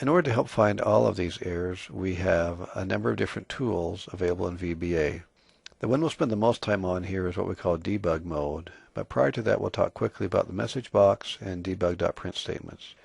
In order to help find all of these errors, we have a number of different tools available in VBA. The one we'll spend the most time on here is what we call debug mode, but prior to that we'll talk quickly about the message box and debug.print statements.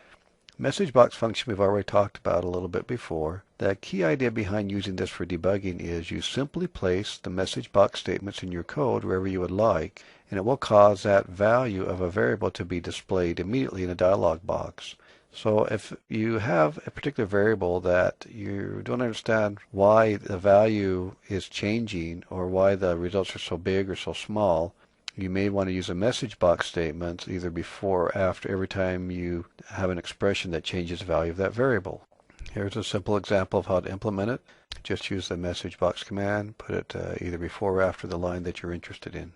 Message box function we've already talked about a little bit before. The key idea behind using this for debugging is you simply place the message box statements in your code wherever you would like, and it will cause that value of a variable to be displayed immediately in a dialog box. So if you have a particular variable that you don't understand why the value is changing or why the results are so big or so small, you may want to use a message box statement either before or after every time you have an expression that changes the value of that variable. Here's a simple example of how to implement it. Just use the message box command, put it either before or after the line that you're interested in.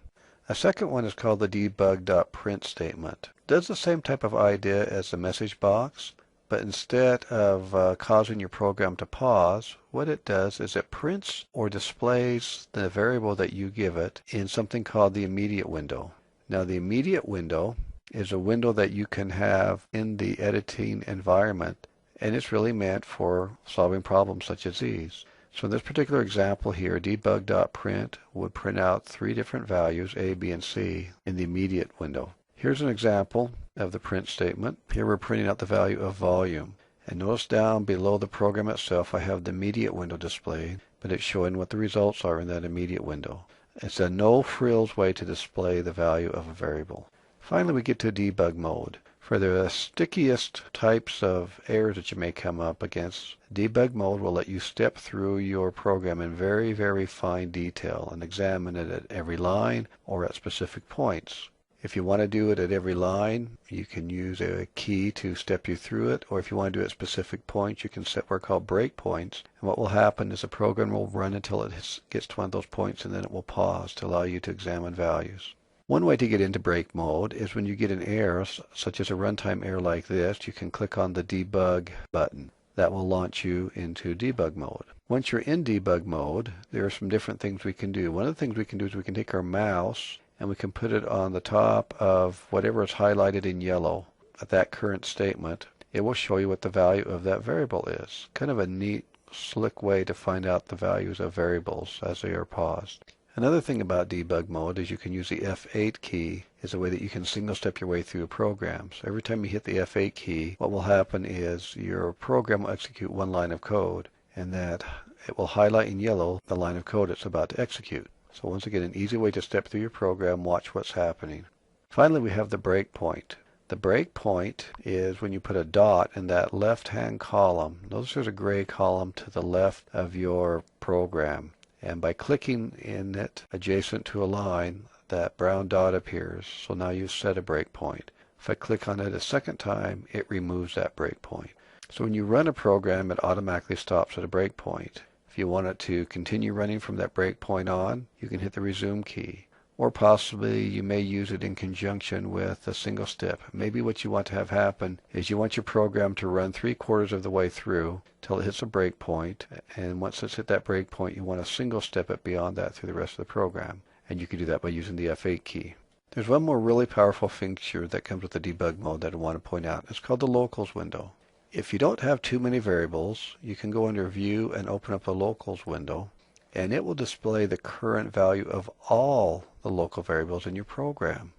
A second one is called the debug.print statement. It does the same type of idea as the message box, but instead of causing your program to pause, what it does is it prints or displays the variable that you give it in something called the immediate window. Now the immediate window is a window that you can have in the editing environment, and it's really meant for solving problems such as these. So in this particular example here, debug.print would print out three different values, A, B, and C, in the immediate window. Here's an example of the print statement. Here we're printing out the value of volume. And notice down below the program itself I have the immediate window displayed, but it's showing what the results are in that immediate window. It's a no-frills way to display the value of a variable. Finally, we get to debug mode. For the stickiest types of errors that you may come up against, debug mode will let you step through your program in very, very fine detail and examine it at every line or at specific points. If you want to do it at every line, you can use a key to step you through it, or if you want to do it at specific points, you can set what are called breakpoints. And what will happen is the program will run until it gets to one of those points, and then it will pause to allow you to examine values. One way to get into break mode is when you get an error, such as a runtime error like this, you can click on the debug button. That will launch you into debug mode. Once you're in debug mode, there are some different things we can do. One of the things we can do is we can take our mouse and we can put it on the top of whatever is highlighted in yellow at that current statement. It will show you what the value of that variable is. Kind of a neat, slick way to find out the values of variables as they are paused. Another thing about debug mode is you can use the F8 key as a way that you can single step your way through a program. So every time you hit the F8 key, what will happen is your program will execute one line of code, and that it will highlight in yellow the line of code it's about to execute. So once again, an easy way to step through your program, watch what's happening. Finally, we have the breakpoint. The breakpoint is when you put a dot in that left-hand column. Notice there's a gray column to the left of your program. And by clicking in it adjacent to a line, that brown dot appears. So now you've set a breakpoint. If I click on it a second time, it removes that breakpoint. So when you run a program, it automatically stops at a breakpoint. If you want it to continue running from that breakpoint on, you can hit the resume key. Or possibly you may use it in conjunction with a single step. Maybe what you want to have happen is you want your program to run 3/4 of the way through till it hits a breakpoint, and once it's hit that breakpoint you want to single step it beyond that through the rest of the program. And you can do that by using the F8 key. There's one more really powerful feature that comes with the debug mode that I want to point out. It's called the locals window. If you don't have too many variables, you can go under View and open up the locals window, and it will display the current value of all the local variables in your program.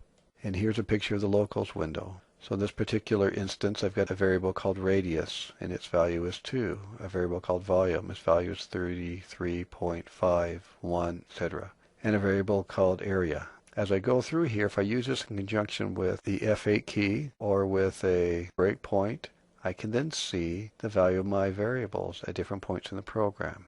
And here's a picture of the locals window. So in this particular instance, I've got a variable called radius, and its value is 2. A variable called volume, its value is 33.51, etc. And a variable called area. As I go through here, if I use this in conjunction with the F8 key or with a breakpoint, I can then see the value of my variables at different points in the program.